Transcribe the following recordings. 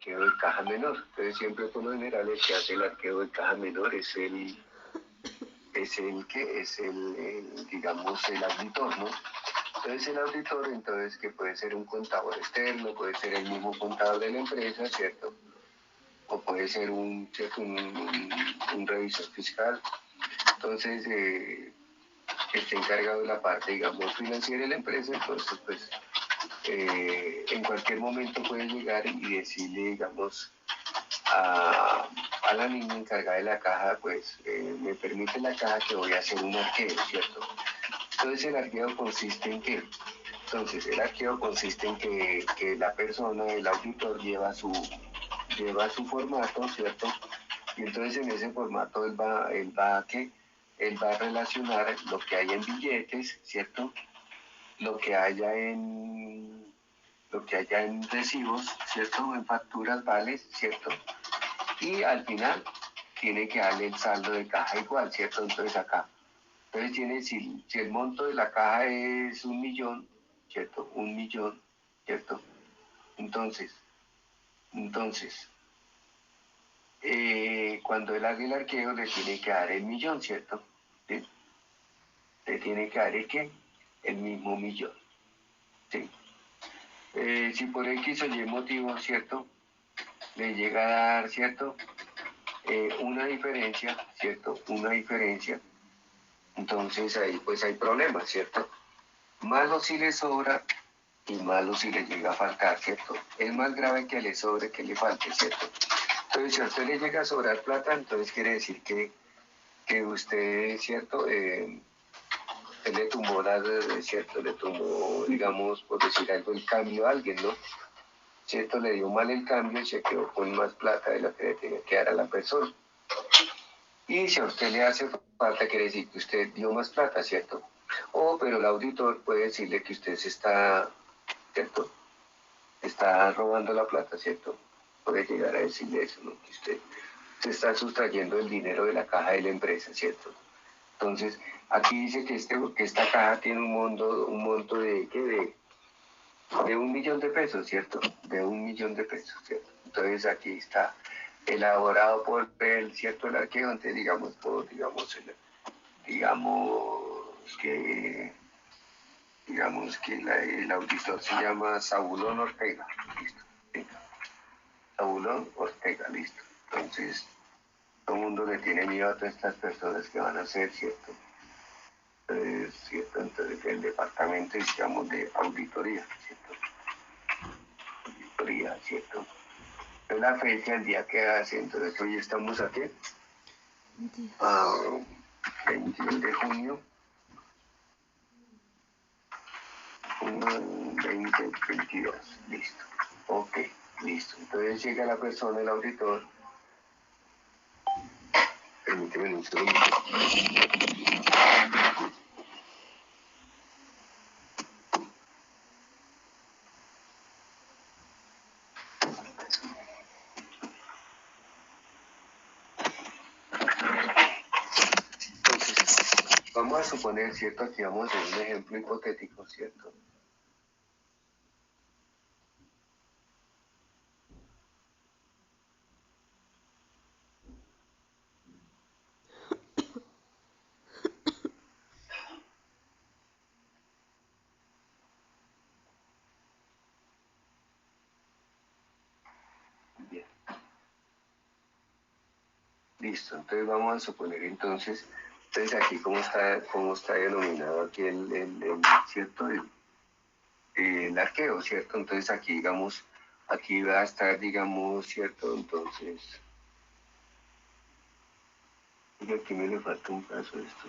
arqueo de caja menor. Entonces siempre por lo general el que hace el arqueo de caja menor es el digamos, el auditor, ¿no? Entonces el auditor, entonces, que puede ser un contador externo, puede ser el mismo contador de la empresa, ¿cierto? O puede ser un revisor fiscal. Entonces, está encargado de la parte, digamos, financiera de la empresa, entonces, pues, en cualquier momento puede llegar y decirle, digamos, a la niña encargada de la caja, pues, me permite la caja que voy a hacer un arqueo, ¿cierto? Entonces, el arqueo consiste en qué? Entonces, el arqueo consiste en que la persona, el auditor, lleva su formato, ¿cierto? Y entonces en ese formato él va a relacionar lo que hay en billetes, ¿cierto? Lo que haya en recibos, ¿cierto? En facturas, vales, ¿cierto? Y al final tiene que darle el saldo de caja igual, ¿cierto? Entonces acá. Entonces si el monto de la caja es 1.000.000, ¿cierto? 1.000.000, ¿cierto? Entonces, cuando él haga el arqueo le tiene que dar el millón, ¿cierto? ¿Sí? Le tiene que dar el mismo millón, ¿sí? Si por X o Y motivo, ¿cierto? Le llega a dar, ¿cierto? Una diferencia, ¿cierto? Una diferencia. Entonces ahí pues hay problemas, ¿cierto? Malo si le sobra y malo si le llega a faltar, ¿cierto? Es más grave que le sobre que le falte, ¿cierto? Entonces si a usted le llega a sobrar plata, entonces quiere decir que usted, ¿cierto? Él le tumbó ¿cierto? Le tumbó, digamos, por decir algo, el cambio a alguien, ¿no? ¿Cierto? Le dio mal el cambio y se quedó con más plata de lo que le tenía que dar a la persona. Y si a usted le hace falta, quiere decir que usted dio más plata, ¿cierto? Pero el auditor puede decirle que usted ¿cierto? Está robando la plata, ¿cierto? Puede llegar a decirle eso, ¿no? Que usted se está sustrayendo el dinero de la caja de la empresa, ¿cierto? Entonces, aquí dice que esta caja tiene un monto de 1.000.000 de pesos, ¿cierto? De 1.000.000 de pesos, ¿cierto? Entonces aquí está elaborado por el, ¿cierto? El arqueo, entonces que, el auditor se llama Zabulón Ortega, listo. ¿Sí? Zabulón Ortega, listo. Entonces, todo el mundo le tiene miedo a todas estas personas que van a ser, ¿cierto? ¿Cierto? Entonces el departamento, digamos, de auditoría, ¿cierto? Auditoría, ¿cierto? Es la fecha, el día que hace, entonces hoy estamos aquí, a 21 de junio, 2022, listo. Ok, listo. Entonces llega la persona, el auditor, permíteme un segundo. Vamos a suponer, ¿cierto? Aquí vamos a hacer un ejemplo hipotético, ¿cierto? Bien, listo. Entonces vamos a suponer entonces aquí cómo está denominado aquí ¿cierto? El arqueo, ¿cierto? Entonces aquí, digamos, aquí va a estar, digamos, ¿cierto? Entonces, y aquí me le falta un paso de esto.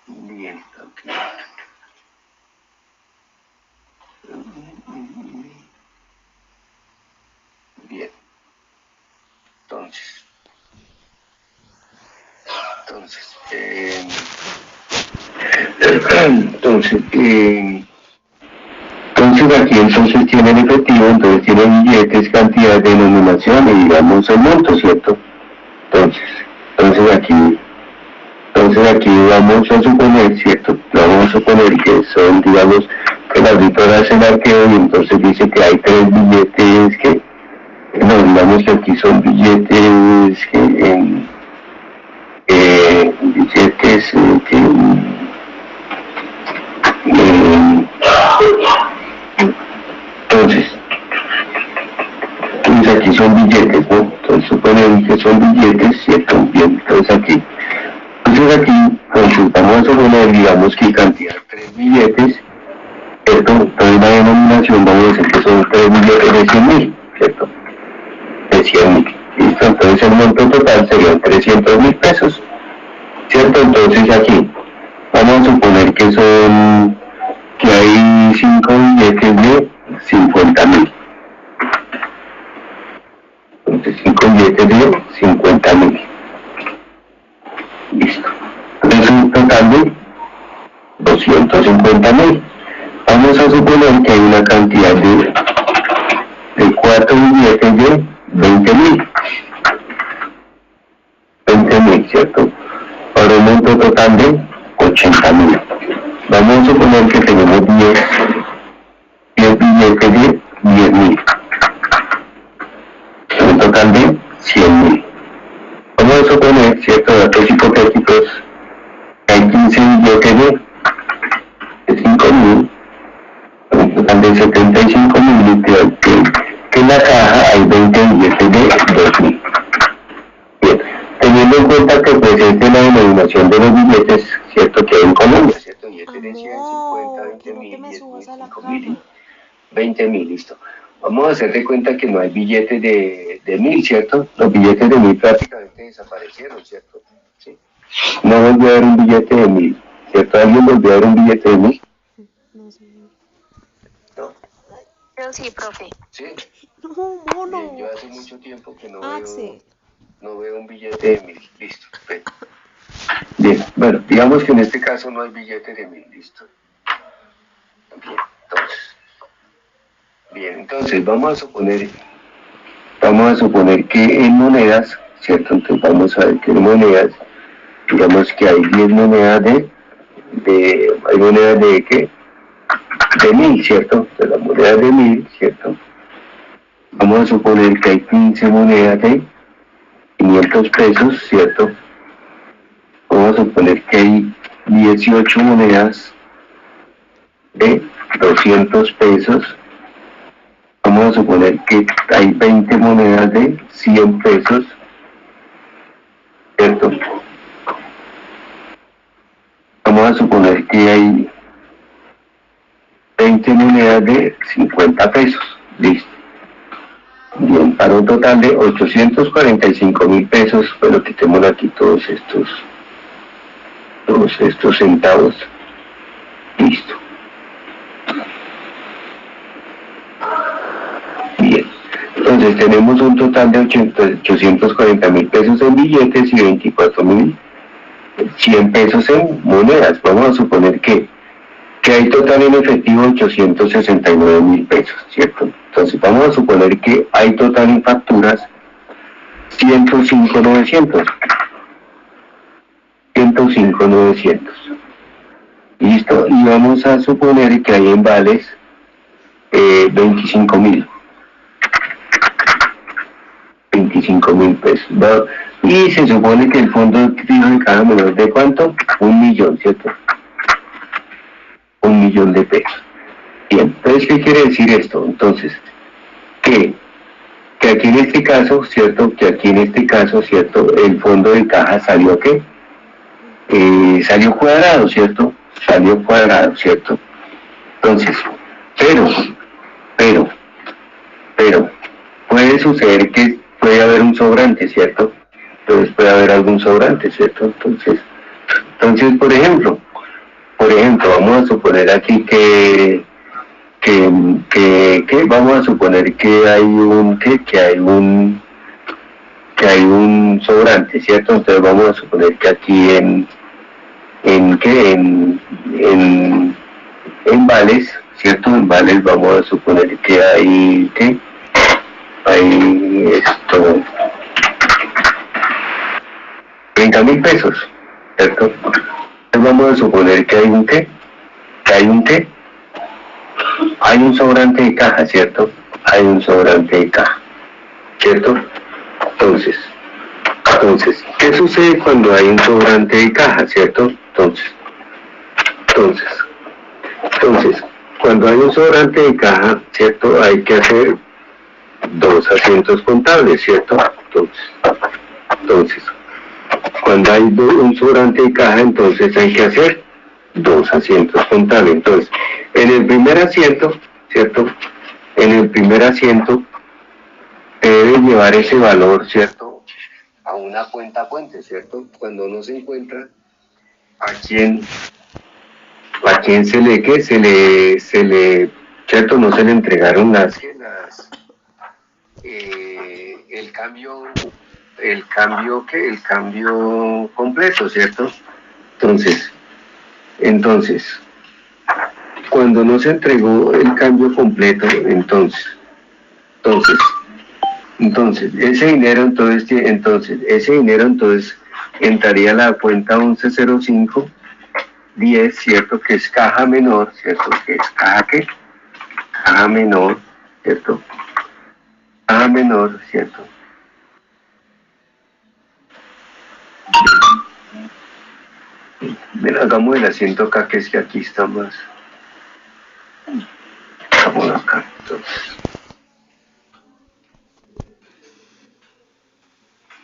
Bien, ok. Bien, entonces, entonces, entonces, Entonces aquí entonces tiene el efectivo, entonces tiene billetes, cantidad, denominación y digamos el monto, ¿cierto? Entonces aquí vamos a suponer, ¿cierto? Vamos a suponer que son, digamos, que el auditor hace el arqueo y entonces dice que hay tres billetes que, no, digamos que aquí son billetes que, billetes que, entonces aquí son billetes, ¿no? Entonces suponen que son billetes, ¿cierto? Bien, entonces aquí consultamos a suponer, digamos que cantidad, tres billetes, ¿cierto? Entonces la denominación vamos a decir que son tres billetes de 100.000, ¿cierto? De 100.000, ¿listo? Entonces el monto total serían 300.000 pesos, ¿cierto? Entonces aquí vamos a suponer que hay 5 billetes de 50.000. Entonces 5 billetes de 50.000. Listo. Entonces un total de 250.000. Vamos a suponer que hay una cantidad de 4 billetes de 20.000. 20.000, ¿cierto? Para un monto total de 80.000. Vamos a suponer que tenemos 10 billetes de 10.000. Un total de 100.000. Vamos a suponer, ¿cierto? Datos hipotéticos, que hay 15 billetes de 5.000, un total de 75.000, que en la caja hay 20 billetes de 2.000. Bien, teniendo en cuenta que pues esta es la denominación de los billetes, ¿cierto? Que hay en Colombia, ¿cierto? Billetes de 100, 50, 20.000, 10.000, 5.000, 20.000, listo. Vamos a hacer de cuenta que no hay billetes de 1.000, ¿cierto? Los billetes de 1.000 prácticamente desaparecieron, ¿cierto? ¿Sí? No volvió a haber un billete de 1.000, ¿cierto? ¿Alguien volvió a haber un billete de 1.000? No sé. ¿No? Yo sí, profe. ¿Sí? No, mono. Bien, yo hace mucho tiempo que no Axel. veo un billete de 1.000, listo. Bien, bueno, digamos que en este caso no hay billete de 1.000, listo. Bien, entonces vamos a suponer que en monedas, ¿cierto? Entonces vamos a ver que en monedas, digamos que hay 10 monedas hay monedas de ¿qué? De 1.000, ¿cierto? De las monedas de 1.000, ¿cierto? Vamos a suponer que hay 15 monedas de 500 pesos, ¿cierto? Vamos a suponer que hay 18 monedas de 200 pesos. Vamos a suponer que hay 20 monedas de 100 pesos, ¿cierto? Vamos a suponer que hay 20 monedas de 50 pesos, listo. Bien, para un total de 845.000 pesos, pero quitemos aquí todos estos centavos, listo. Bien, entonces tenemos un total de 840.000 pesos en billetes y 24.100 pesos en monedas. Vamos a suponer que hay total en efectivo 869.000 pesos, ¿cierto? Entonces vamos a suponer que hay total en facturas 105.900. 105.900. Listo, y vamos a suponer que hay en vales 25.000. 25.000 pesos. ¿No? Y se supone que el fondo fijo de cada menor de ¿cuánto? 1.000.000, ¿cierto? 1.000.000 de pesos. Bien, entonces, ¿qué quiere decir esto? Entonces, que aquí en este caso, ¿cierto? ¿Cierto? El fondo de caja salió ¿qué? Salió cuadrado, ¿cierto? Salió cuadrado, ¿cierto? Entonces, pero, puede suceder que puede haber un sobrante, ¿cierto? Entonces puede haber algún sobrante, ¿cierto? Entonces, por ejemplo, vamos a suponer aquí que vamos a suponer que hay un sobrante, ¿cierto? Entonces vamos a suponer que aquí en vales, ¿cierto? En vales vamos a suponer que hay, ¿qué? Hay esto, 30.000 pesos, ¿cierto? Entonces vamos a suponer que hay un qué, que hay un qué, hay un sobrante de caja, ¿cierto? Hay un sobrante de caja, ¿cierto? Entonces, ¿qué sucede cuando hay un sobrante de caja, ¿cierto? Entonces, cuando hay un sobrante de caja, ¿cierto? Hay que hacer dos asientos contables, ¿cierto? Entonces, cuando hay un sobrante de caja, entonces hay que hacer dos asientos contables. Entonces, en el primer asiento, ¿cierto? En el primer asiento debe llevar ese valor, ¿cierto? A una cuenta fuente, ¿cierto? Cuando no se encuentra, ¿a quién se le, qué? ¿Cierto? No se le entregaron el cambio, ¿qué? El cambio completo, ¿cierto? Entonces, cuando no se entregó el cambio completo, entonces, ese dinero entonces entraría a la cuenta 110510, ¿cierto? Que es caja menor, ¿cierto? Que es caja qué? Caja menor, ¿cierto? Caja menor, ¿cierto? Ven, hagamos el asiento acá, que es que aquí está más. Vamos acá, entonces.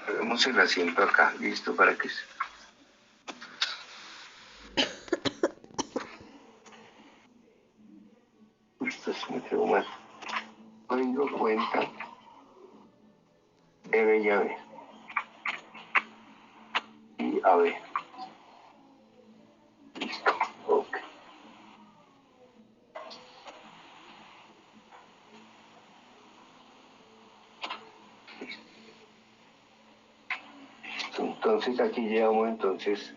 Hagamos el asiento acá, listo, para que se... Esto se me quedó mal. Código cuenta debe y AB. Y AB. Listo, ok. Entonces aquí llevamos entonces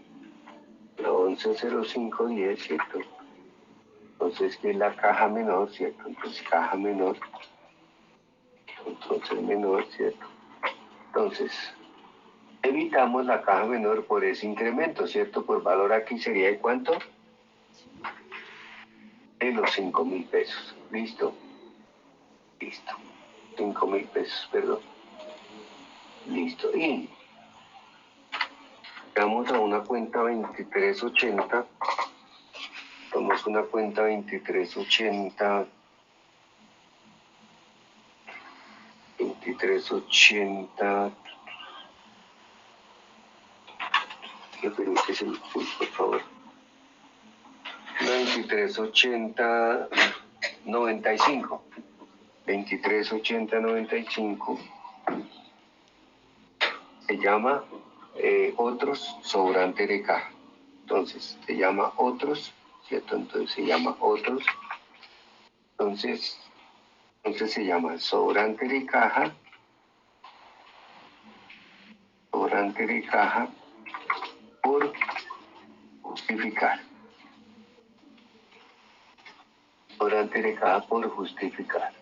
la 110510, ¿cierto? Entonces que es la caja menor, ¿cierto? Entonces caja menor, entonces menor, ¿cierto? Entonces evitamos la caja menor por ese incremento, ¿cierto? Por valor aquí sería ¿de cuánto? De los 5.000 pesos. ¿Listo? Listo. 5.000 pesos, perdón. Listo. Y vamos a una cuenta 2380. Tomamos una cuenta 2380. 2380. ¿Me permites el por favor? 2380 95. 2380-95 se llama otros sobrante de caja. Entonces se llama otros, ¿cierto? Entonces se llama otros. Entonces se llama sobrante de caja por justificar. Sobrante de caja por justificar.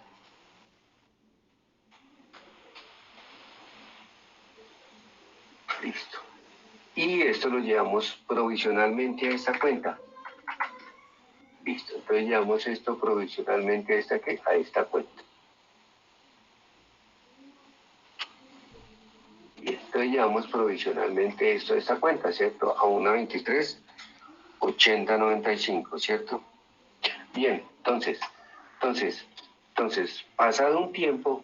Listo. Y esto lo llevamos provisionalmente a esta cuenta. Listo. Entonces llevamos esto provisionalmente a esta cuenta. Y entonces llevamos provisionalmente esto a esta cuenta, ¿cierto? A una 238095, ¿cierto? Bien, entonces, pasado un tiempo,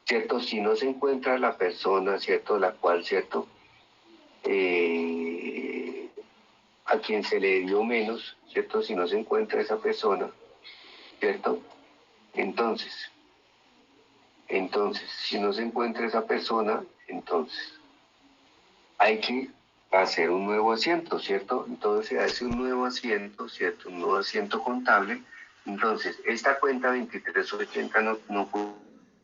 ¿cierto? Si no se encuentra la persona, ¿cierto? La cual, ¿cierto? A quien se le dio menos, ¿cierto? Si no se encuentra esa persona, ¿cierto? Entonces, si no se encuentra esa persona, entonces hay que hacer un nuevo asiento, ¿cierto? Entonces se hace un nuevo asiento, ¿cierto? Un nuevo asiento contable. Entonces, esta cuenta 2380 no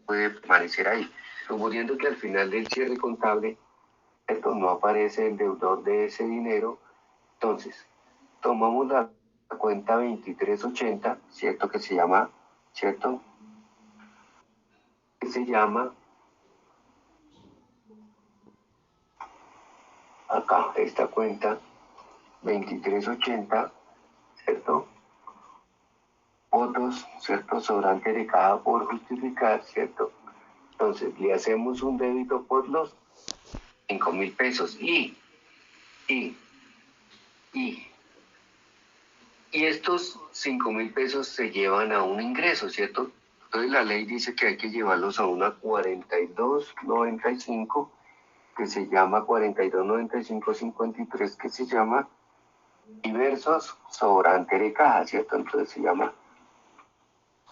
puede permanecer ahí. Suponiendo que al final del cierre contable, ¿cierto? No aparece el deudor de ese dinero, entonces tomamos la la cuenta 2380, ¿cierto? Que se llama, ¿cierto? Que se llama, acá, esta cuenta 2380, ¿cierto? Votos, ¿cierto? Sobrante de caja por justificar, ¿cierto? Entonces, le hacemos un débito por los 5.000 pesos y y estos 5.000 pesos se llevan a un ingreso, ¿cierto? Entonces la ley dice que hay que llevarlos a una 4295, que se llama 429553, que se llama diversos sobrantes de caja, ¿cierto? Entonces se llama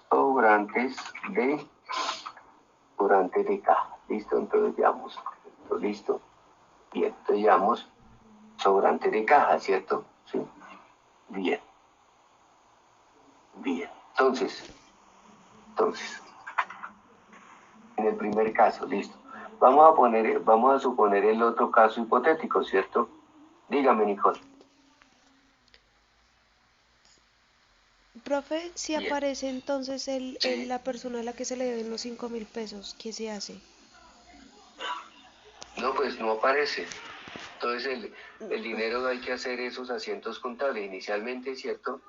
sobrantes de caja. ¿Listo? Entonces llevamos, listo. Bien, entonces llevamos sobrante de caja, ¿cierto? Sí. Bien. Bien. Entonces, en el primer caso, listo. Vamos a suponer el otro caso hipotético, ¿cierto? Dígame, Nicole. Profe, si Bien. aparece entonces Sí. la persona a la que se le deben los 5.000 pesos, ¿qué se hace? No, pues no aparece. Entonces el dinero hay que hacer esos asientos contables inicialmente, ¿cierto?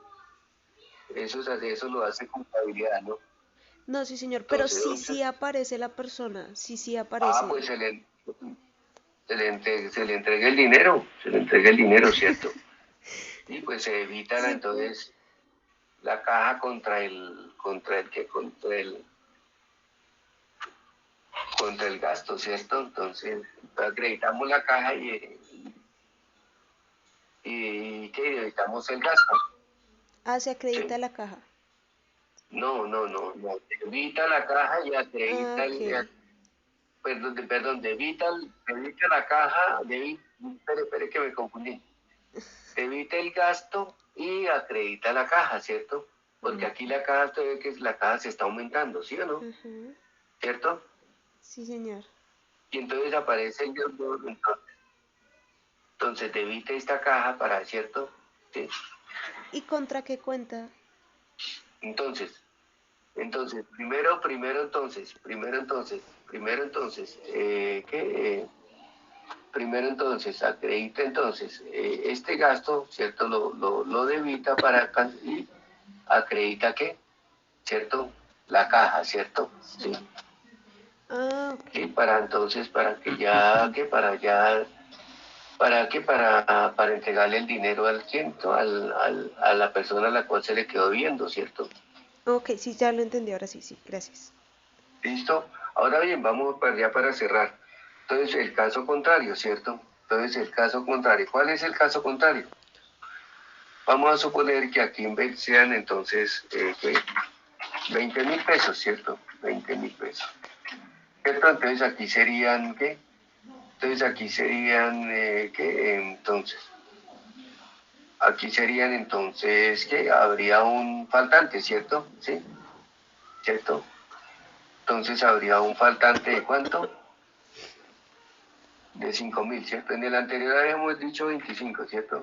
Eso lo hace contabilidad, ¿no? No, sí, señor, pero Entonces, sí, sí aparece la persona, sí, sí pues aparece. se le entrega el dinero, ¿cierto? Y pues se evita Sí, entonces la caja contra el gasto, ¿cierto? Entonces, acreditamos la caja y ¿qué? Evitamos el gasto. se acredita ¿Sí? la caja. No. Evita la caja y Ah, acredita ok. perdón, evita la caja, espere que me confundí. Evita el gasto y acredita la caja, ¿cierto? Porque aquí la caja, usted ve que la caja se está aumentando, ¿sí o no? Ujú. ¿Cierto? Sí, señor. Y entonces aparece el deudor, entonces debite esta caja para, ¿cierto? Sí. ¿Y contra qué cuenta? Entonces, ¿qué? Primero entonces, acredita entonces este gasto, ¿cierto? Lo debita y acredita ¿qué? ¿Cierto? La caja, ¿cierto? Sí. Sí. Ah, Sí, ok. para entonces, para que ya, que para ya, para que para entregarle el dinero al ciento, a la persona a la cual se le quedó viendo, ¿cierto? Ok, sí, ya lo entendí, ahora sí, sí, gracias. ¿Listo? Ahora bien, vamos para allá para cerrar. Entonces, el caso contrario, ¿cierto? Entonces, el caso contrario. ¿Cuál es el caso contrario? Vamos a suponer que aquí en vez sean entonces 20.000 pesos, ¿cierto? 20.000 pesos. ¿Cierto? Entonces aquí serían, ¿qué? Entonces aquí serían, ¿qué? Entonces, aquí serían entonces, ¿qué? Habría un faltante, ¿cierto? ¿Sí? ¿Cierto? Entonces habría un faltante de ¿cuánto? De 5.000, ¿cierto? En el anterior habíamos dicho 25, ¿cierto?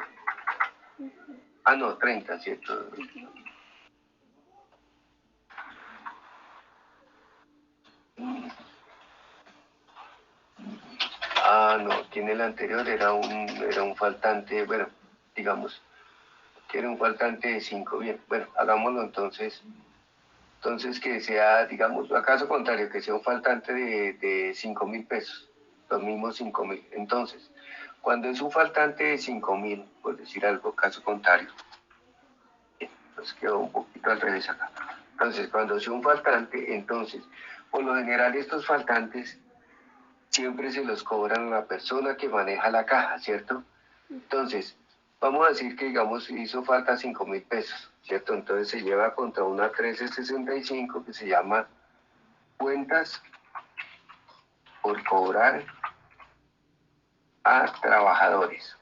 Ah, no, 30, ¿cierto? Ah, no, aquí en el anterior era un faltante, bueno, digamos, que era un faltante de 5. Bien, bueno, hagámoslo entonces que sea, digamos, acaso contrario, que sea un faltante de 5.000 pesos, los mismos 5.000. Entonces, cuando es un faltante de 5.000, por decir algo, caso contrario, pues quedó un poquito al revés acá. Entonces, cuando es un faltante, entonces, por lo general estos faltantes siempre se los cobran a la persona que maneja la caja, ¿cierto? Entonces, vamos a decir que, digamos, hizo falta 5.000 pesos, ¿cierto? Entonces se lleva contra una 1365 que se llama cuentas por cobrar a trabajadores,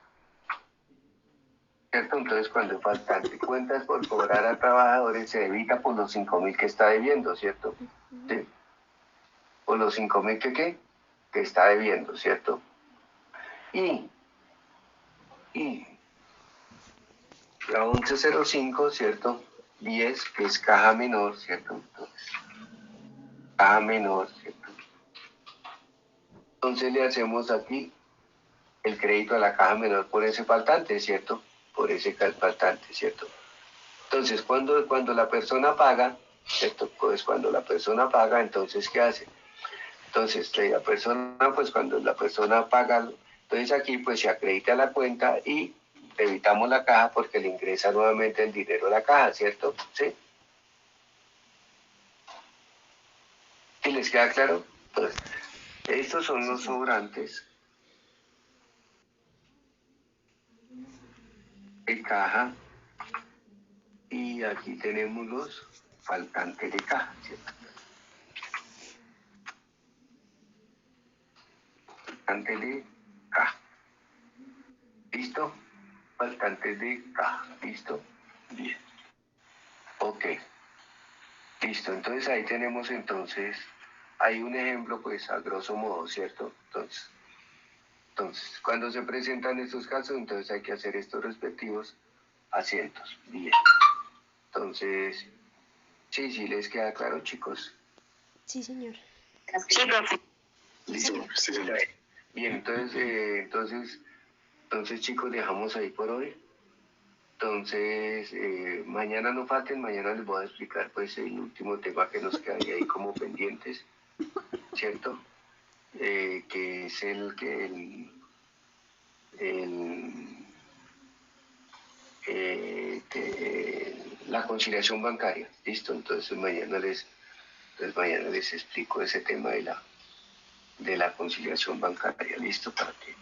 ¿cierto? Entonces, cuando es faltante cuentas por cobrar a trabajadores, se evita por los 5.000 que está debiendo, ¿cierto? ¿Sí? Por los 5.000 que está debiendo, ¿cierto? Y, y La 1105, ¿cierto? 10, que es caja menor, ¿cierto? Entonces, caja menor, ¿cierto? Entonces le hacemos aquí el crédito a la caja menor por ese faltante, ¿cierto? Por ese faltante, ¿cierto? Entonces, cuando la persona paga, ¿cierto? Pues cuando la persona paga, entonces, ¿qué hace? Entonces, la persona, pues cuando la persona paga, entonces aquí pues se acredita la cuenta y evitamos la caja porque le ingresa nuevamente el dinero a la caja, ¿cierto? ¿Sí? ¿Sí les queda claro? Entonces, estos son Sí, los señor. sobrantes de caja y aquí tenemos los faltantes de caja, ¿cierto? Faltantes de caja. ¿Listo? Faltantes de caja. ¿Listo? Bien. Ok. Listo. Entonces ahí tenemos entonces, hay un ejemplo pues a grosso modo, ¿cierto? Entonces, cuando se presentan estos casos, entonces hay que hacer estos respectivos asientos. Bien. Entonces, sí, les queda claro, chicos. Sí, señor. Sí, profe. Listo. Bien, entonces chicos, dejamos ahí por hoy. Entonces, mañana no falten, mañana les voy a explicar pues el último tema que nos quedaría ahí como pendientes, ¿cierto? Que es el, la conciliación bancaria, ¿listo? Entonces mañana les explico ese tema de la conciliación bancaria, ¿listo? Para que